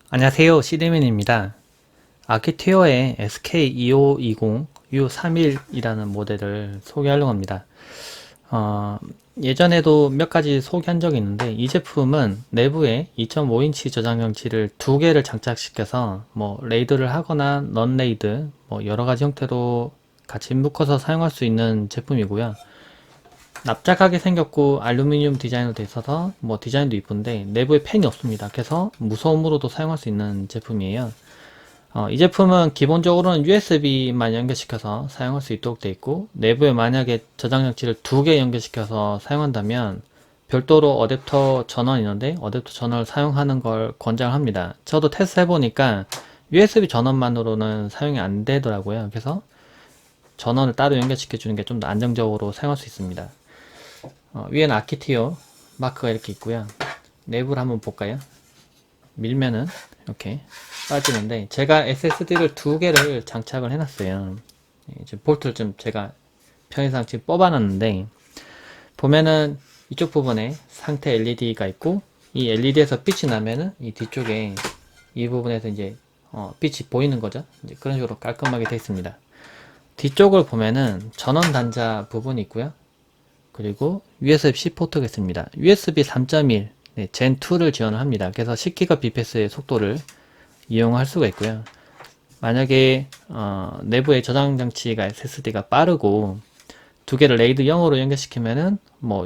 안녕하세요. 시드맨입니다. 아키티어의 SK2520U31이라는 모델을 소개하려고 합니다. 예전에도 몇 가지 소개한 적이 있는데 이 제품은 내부에 2.5인치 저장 장치를 두 개를 장착시켜서 레이드를 하거나 넌 레이드 여러 가지 형태로 같이 묶어서 사용할 수 있는 제품이고요. 납작하게 생겼고 알루미늄 디자인으로 돼 있어서 디자인도 이쁜데 내부에 팬이 없습니다. 그래서 무소음으로도 사용할 수 있는 제품이에요. 이 제품은 기본적으로는 USB만 연결시켜서 사용할 수 있도록 되어 있고, 내부에 만약에 저장 장치를 두 개 연결시켜서 사용한다면 별도로 어댑터 전원이 있는데 어댑터 전원을 사용하는 걸 권장합니다. 저도 테스트 해보니까 USB 전원만으로는 사용이 안 되더라고요. 그래서 전원을 따로 연결시켜 주는 게 좀 더 안정적으로 사용할 수 있습니다. 위에는 아키티어 마크가 이렇게 있고요. 내부를 한번 볼까요? 밀면은 이렇게 빠지는데, 제가 SSD를 두 개를 장착을 해놨어요. 지금 볼트를 좀 제가 편의상 지금 뽑아놨는데, 보면은 이쪽 부분에 상태 LED가 있고, 이 LED에서 빛이 나면은 이 뒤쪽에 이 부분에서 이제 빛이 보이는 거죠. 이제 그런 식으로 깔끔하게 되어 있습니다. 뒤쪽을 보면은 전원 단자 부분이 있고요. 그리고 USB-C 포트가 있습니다. USB 3.1 젠2를 지원을 합니다. 그래서 10GBps의 속도를 이용할 수가 있고요. 만약에 내부의 저장 장치가 SSD가 빠르고 두 개를 레이드 0으로 연결시키면은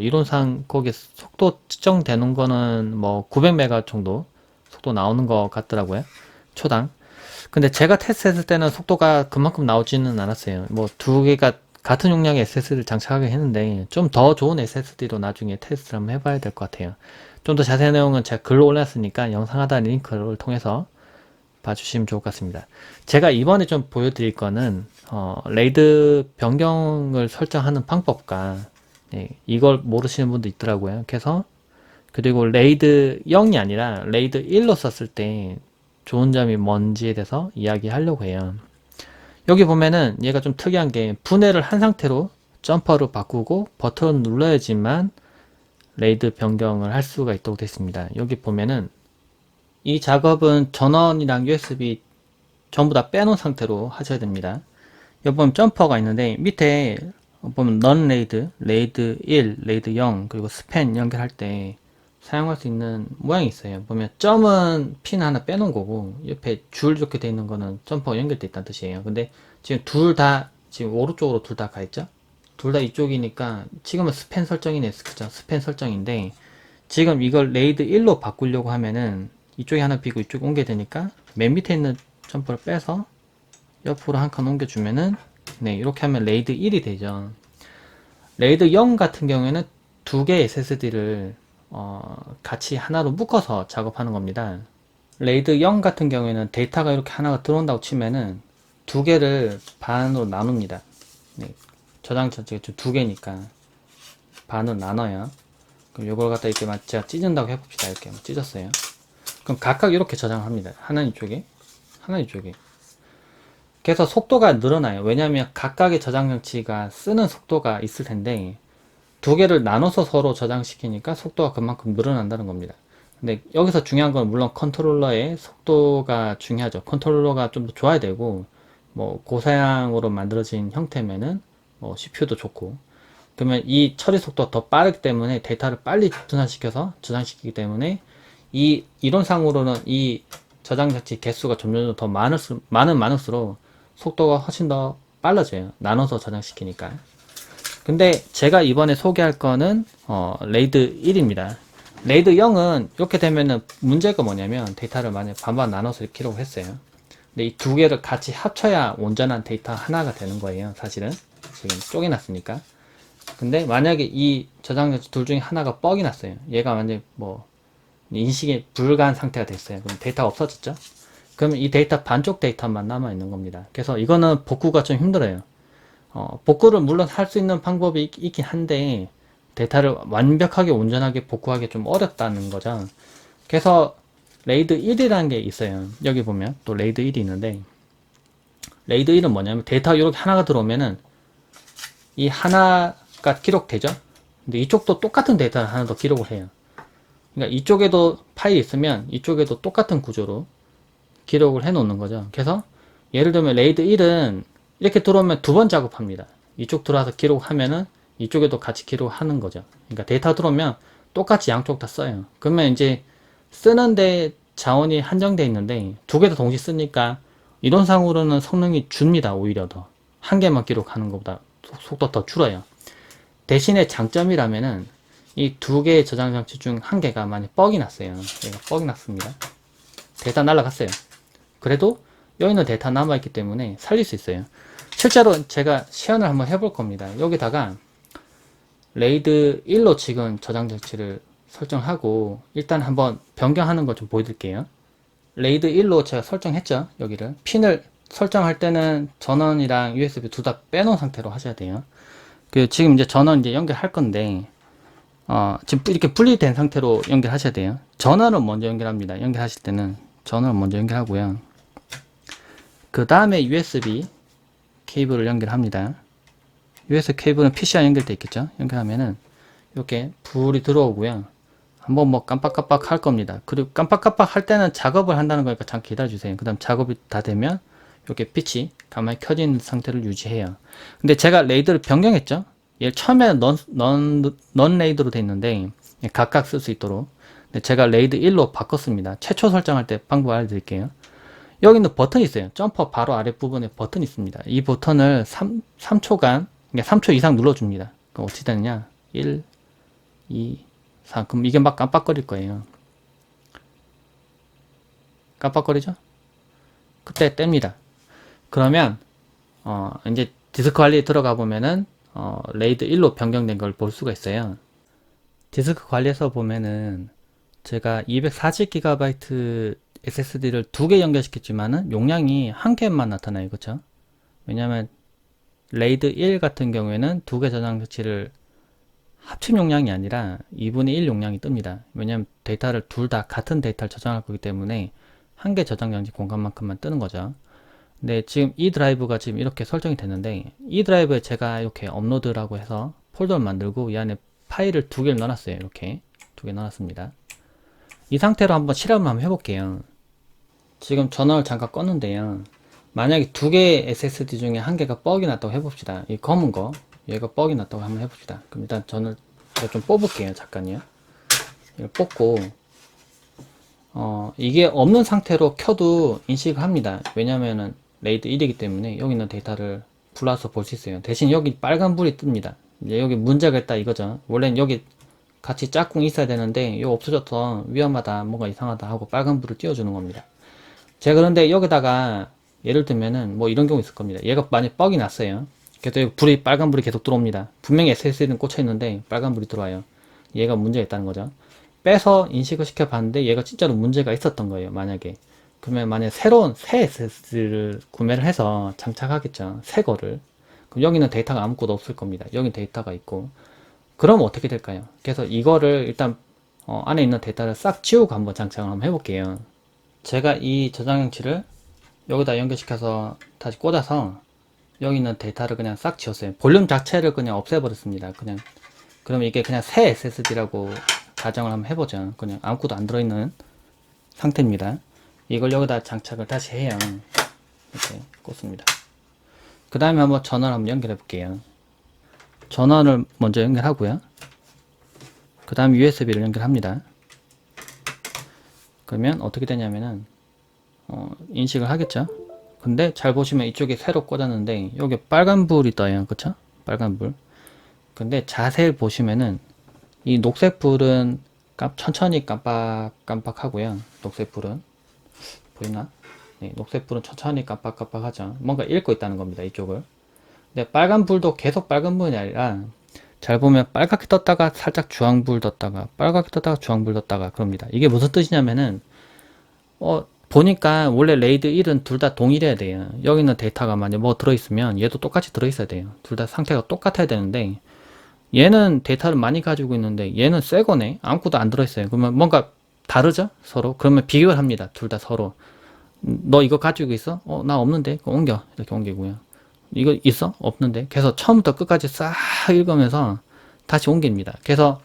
이론상 거기 속도 측정되는 거는 900메가 정도 속도 나오는 것 같더라고요. 초당. 근데 제가 테스트했을 때는 속도가 그만큼 나오지는 않았어요. 두 개가 같은 용량의 SSD를 장착하게 했는데 좀 더 좋은 SSD로 나중에 테스트를 한번 해봐야 될 것 같아요. 좀 더 자세한 내용은 제가 글로 올렸으니까 영상 하단 링크를 통해서 봐주시면 좋을 것 같습니다. 제가 이번에 좀 보여드릴 거는 레이드 변경을 설정하는 방법과 이걸 모르시는 분도 있더라고요. 그래서 그리고 레이드 0이 아니라 레이드 1로 썼을 때 좋은 점이 뭔지에 대해서 이야기하려고 해요. 여기 보면은 얘가 좀 특이한 게 분해를 한 상태로 점퍼로 바꾸고 버튼을 눌러야지만 레이드 변경을 할 수가 있도록 되어 있습니다. 여기 보면은 이 작업은 전원이랑 USB 전부 다 빼놓은 상태로 하셔야 됩니다. 여기 보면 점퍼가 있는데 밑에 보면 넌 레이드, 레이드 1, 레이드 0 그리고 스팬 연결할 때 사용할 수 있는 모양이 있어요. 보면 점은 핀 하나 빼놓은 거고 옆에 줄 이렇게 돼 있는 거는 점퍼 연결돼 있다는 뜻이에요. 근데 지금 둘 다 지금 오른쪽으로 둘 다 가 있죠? 둘 다 이쪽이니까 지금은 스팬 설정이네. 그죠? 스팬 설정인데 지금 이걸 레이드 1로 바꾸려고 하면은 이쪽에 하나 비고 이쪽 옮겨야 되니까 맨 밑에 있는 점퍼를 빼서 옆으로 한 칸 옮겨주면은 이렇게 하면 레이드 1이 되죠. 레이드 0 같은 경우에는 두 개의 SSD를 같이 하나로 묶어서 작업하는 겁니다. 레이드 0 같은 경우에는 데이터가 이렇게 하나가 들어온다고 치면은 두 개를 반으로 나눕니다. 저장 전체가 두 개니까 반으로 나눠요. 그럼 이걸 갖다 이렇게 제가 찢은다고 해봅시다. 이렇게 찢었어요. 그럼 각각 이렇게 저장합니다. 하나는 이쪽에, 하나는 이쪽에. 그래서 속도가 늘어나요. 왜냐하면 각각의 저장 장치가 쓰는 속도가 있을 텐데 두 개를 나눠서 서로 저장시키니까 속도가 그만큼 늘어난다는 겁니다. 근데 여기서 중요한 건 물론 컨트롤러의 속도가 중요하죠. 컨트롤러가 좀 더 좋아야 되고 고사양으로 만들어진 형태면은 CPU도 좋고, 그러면 이 처리 속도가 더 빠르기 때문에 데이터를 빨리 분산시켜서 저장시키기 때문에 이 이론상으로는 이 저장 장치 개수가 점점 더 많을수록 속도가 훨씬 더 빨라져요. 나눠서 저장시키니까. 근데 제가 이번에 소개할 거는 레이드 1입니다. 레이드 0은 이렇게 되면은 문제가 뭐냐면 데이터를 만약 반반 나눠서 기록을 했어요. 근데 이 두 개를 같이 합쳐야 온전한 데이터 하나가 되는 거예요. 사실은 지금 쪼개놨으니까. 근데 만약에 이 저장장치 둘 중에 하나가 뻑이 났어요. 얘가 완전 인식이 불가한 상태가 됐어요. 그럼 데이터가 없어졌죠? 그러면 이 데이터 반쪽 데이터만 남아 있는 겁니다. 그래서 이거는 복구가 좀 힘들어요. 복구를 물론 할 수 있는 방법이 있긴 한데 데이터를 완벽하게 온전하게 복구하기 좀 어렵다는 거죠. 그래서 레이드 1이라는 게 있어요. 여기 보면 또 레이드 1이 있는데, 레이드 1은 뭐냐면 데이터가 이렇게 하나가 들어오면은 이 하나가 기록되죠. 근데 이쪽도 똑같은 데이터를 하나 더 기록을 해요. 그러니까 이쪽에도 파일이 있으면 이쪽에도 똑같은 구조로 기록을 해 놓는 거죠. 그래서 예를 들면 레이드 1은 이렇게 들어오면 두 번 작업합니다. 이쪽 들어와서 기록하면은 이쪽에도 같이 기록하는 거죠. 그러니까 데이터 들어오면 똑같이 양쪽 다 써요. 그러면 이제 쓰는데 자원이 한정되어 있는데 두 개 다 동시에 쓰니까 이론상으로는 성능이 줍니다. 오히려 더. 한 개만 기록하는 것보다 속도 더 줄어요. 대신에 장점이라면은 이 두 개의 저장 장치 중 한 개가 만약 뻑이 났어요. 얘가 뻑이 났습니다. 데이터 날라갔어요. 그래도 여기 있는 데이터 남아있기 때문에 살릴 수 있어요. 실제로 제가 시연을 한번 해볼 겁니다. 여기다가 레이드 1로 지금 저장 장치를 설정하고 일단 한번 변경하는 거 좀 보여드릴게요. 레이드 1로 제가 설정했죠. 여기를 핀을 설정할 때는 전원이랑 USB 둘 다 빼놓은 상태로 하셔야 돼요. 지금 이제 전원 이제 연결할 건데 지금 이렇게 분리된 상태로 연결하셔야 돼요. 전원을 먼저 연결합니다. 연결하실 때는 전원을 먼저 연결하고요. 그 다음에 USB 케이블을 연결합니다. USB 케이블은 PC와 연결되어 있겠죠. 연결하면은 이렇게 불이 들어오고요. 한번 뭐 깜빡깜빡 할 겁니다. 그리고 깜빡깜빡 할 때는 작업을 한다는 거니까 잠깐 기다려주세요. 그 다음 작업이 다 되면 이렇게 빛이 가만히 켜진 상태를 유지해요. 근데 제가 레이드를 변경했죠. 얘 처음에는 넌 레이드로 돼 있는데 각각 쓸 수 있도록. 근데 제가 레이드 1로 바꿨습니다. 최초 설정할 때 방법 알려드릴게요. 여기 있는 버튼이 있어요. 점퍼 바로 아랫부분에 버튼이 있습니다. 이 버튼을 3초간, 그러니까 3초 이상 눌러줍니다. 그럼 어떻게 되느냐? 1, 2, 4. 그럼 이게 막 깜빡거릴 거예요. 깜빡거리죠? 그때 뗍니다. 그러면, 이제 디스크 관리에 들어가 보면은, 레이드 1로 변경된 걸 볼 수가 있어요. 디스크 관리에서 보면은, 제가 240GB SSD를 두 개 연결시켰지만은 용량이 한 개만 나타나요. 그쵸? 왜냐면 레이드 1 같은 경우에는 두 개 저장 장치를 합침 용량이 아니라 2분의 1 용량이 뜹니다. 왜냐면 데이터를 둘 다 같은 데이터를 저장할 거기 때문에 한 개 저장 장치 공간만큼만 뜨는 거죠. 근데 지금 이 드라이브가 지금 이렇게 설정이 됐는데 이 드라이브에 제가 이렇게 업로드라고 해서 폴더를 만들고 이 안에 파일을 두 개를 넣어놨어요. 이렇게 두 개 넣어놨습니다. 이 상태로 한번 실험을 한번 해볼게요. 지금 전원을 잠깐 껐는데요. 만약에 두 개의 SSD 중에 한 개가 뻑이 났다고 해봅시다. 이 검은 거, 얘가 뻑이 났다고 한번 해봅시다. 그럼 일단 전을 제가 좀 뽑을게요. 잠깐요. 이걸 뽑고, 이게 없는 상태로 켜도 인식을 합니다. 왜냐면은 레이드 1이기 때문에 여기 있는 데이터를 불러서 볼 수 있어요. 대신 여기 빨간 불이 뜹니다. 이제 여기 문제가 있다 이거죠. 원래는 여기 같이 짝꿍이 있어야 되는데 이거 없어져서 위험하다, 뭔가 이상하다 하고 빨간 불을 띄워주는 겁니다. 제가 그런데 여기다가 예를 들면은 뭐 이런 경우 있을 겁니다. 얘가 만약 뻑이 났어요. 그래서 불이 빨간 불이 계속 들어옵니다. 분명히 SSD는 꽂혀 있는데 빨간 불이 들어와요. 얘가 문제가 있다는 거죠. 빼서 인식을 시켜 봤는데 얘가 진짜로 문제가 있었던 거예요. 만약에 그러면 만약에 새로운 새 SSD를 구매를 해서 장착하겠죠. 새 거를. 그럼 여기는 데이터가 아무것도 없을 겁니다. 여기 데이터가 있고. 그럼 어떻게 될까요? 그래서 이거를 일단 안에 있는 데이터를 싹 지우고 한번 장착을 한번 해볼게요. 제가 이 저장장치를 여기다 연결시켜서 다시 꽂아서 여기 있는 데이터를 그냥 싹 지웠어요. 볼륨 자체를 그냥 없애버렸습니다. 그러면 이게 그냥 새 SSD라고 가정을 한번 해보죠. 그냥 아무것도 안 들어있는 상태입니다. 이걸 여기다 장착을 다시 해요. 이렇게 꽂습니다. 그 다음에 한번 전원을 한번 연결해 볼게요. 전원을 먼저 연결하고요. 그 다음 USB를 연결합니다. 그러면 어떻게 되냐면은 인식을 하겠죠. 근데 잘 보시면 이쪽에 새로 꽂았는데 여기 빨간불이 떠요. 그쵸? 빨간불. 근데 자세히 보시면은 이 녹색불은 천천히 깜빡깜빡 하고요. 녹색불은 보이나? 네, 녹색불은 천천히 깜빡깜빡 하죠. 뭔가 읽고 있다는 겁니다. 이쪽을. 근데 빨간불도 계속 빨간불이 아니라 잘 보면 빨갛게 떴다가 살짝 주황불 떴다가 빨갛게 떴다가 주황불 떴다가 그럽니다. 이게 무슨 뜻이냐면은 보니까 원래 레이드 1은 둘 다 동일해야 돼요. 여기 있는 데이터가 만약 뭐 들어있으면 얘도 똑같이 들어있어야 돼요. 둘 다 상태가 똑같아야 되는데 얘는 데이터를 많이 가지고 있는데 얘는 새 거네. 아무것도 안 들어있어요. 그러면 뭔가 다르죠? 서로. 그러면 비교를 합니다. 둘 다 서로. 너 이거 가지고 있어? 나 없는데. 그거 옮겨. 이렇게 옮기고요. 이거 있어? 없는데. 그래서 처음부터 끝까지 싹 읽으면서 다시 옮깁니다. 그래서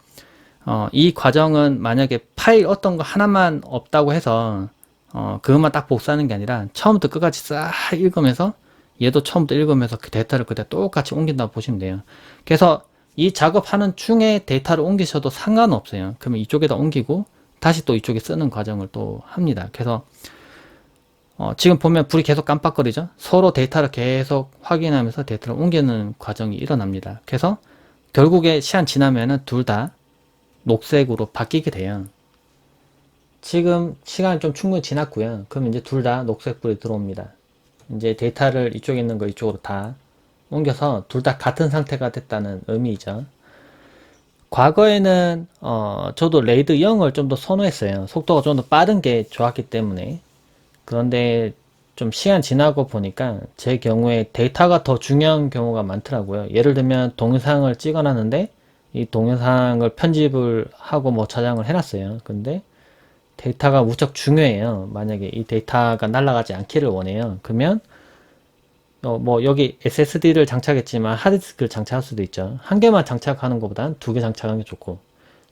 이 과정은 만약에 파일 어떤 거 하나만 없다고 해서 그것만 딱 복사하는 게 아니라 처음부터 끝까지 싹 읽으면서 얘도 처음부터 읽으면서 그 데이터를 그때 똑같이 옮긴다고 보시면 돼요. 그래서 이 작업하는 중에 데이터를 옮기셔도 상관없어요. 그러면 이쪽에다 옮기고 다시 또 이쪽에 쓰는 과정을 또 합니다. 그래서 지금 보면 불이 계속 깜빡거리죠. 서로 데이터를 계속 확인하면서 데이터를 옮기는 과정이 일어납니다. 그래서 결국에 시간 지나면은 둘 다 녹색으로 바뀌게 돼요. 지금 시간이 좀 충분히 지났고요. 그럼 이제 둘 다 녹색불이 들어옵니다. 이제 데이터를 이쪽에 있는 거 이쪽으로 다 옮겨서 둘 다 같은 상태가 됐다는 의미죠. 과거에는 저도 레이드 0을 좀 더 선호했어요. 속도가 좀 더 빠른 게 좋았기 때문에. 그런데 좀 시간 지나고 보니까 제 경우에 데이터가 더 중요한 경우가 많더라고요. 예를 들면 동영상을 찍어놨는데 이 동영상을 편집을 하고 뭐 저장을 해놨어요. 근데 데이터가 무척 중요해요. 만약에 이 데이터가 날아가지 않기를 원해요. 그러면 뭐 여기 SSD를 장착했지만 하드디스크를 장착할 수도 있죠. 한 개만 장착하는 것보다는 두 개 장착하는 게 좋고,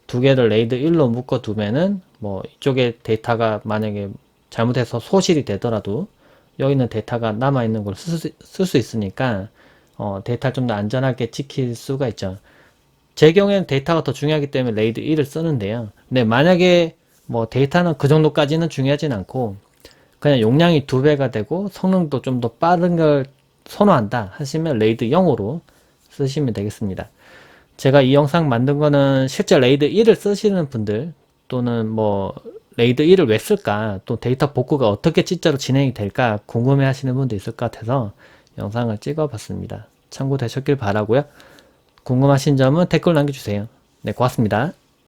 두 개를 레이드 1로 묶어 두면은 뭐 이쪽에 데이터가 만약에 잘못해서 소실이 되더라도 여기 있는 데이터가 남아있는 걸 쓸 수 있으니까 데이터를 좀 더 안전하게 지킬 수가 있죠. 제 경우에는 데이터가 더 중요하기 때문에 레이드 1을 쓰는데요. 근데 만약에 뭐 데이터는 그 정도까지는 중요하진 않고 그냥 용량이 2배가 되고 성능도 좀 더 빠른 걸 선호한다 하시면 레이드 0으로 쓰시면 되겠습니다. 제가 이 영상 만든 거는 실제 레이드 1을 쓰시는 분들 또는 뭐 레이드 1을 왜 쓸까 또 데이터 복구가 어떻게 진짜로 진행이 될까 궁금해 하시는 분도 있을 것 같아서 영상을 찍어 봤습니다. 참고되셨길 바라고요. 궁금하신 점은 댓글 남겨주세요. 네, 고맙습니다.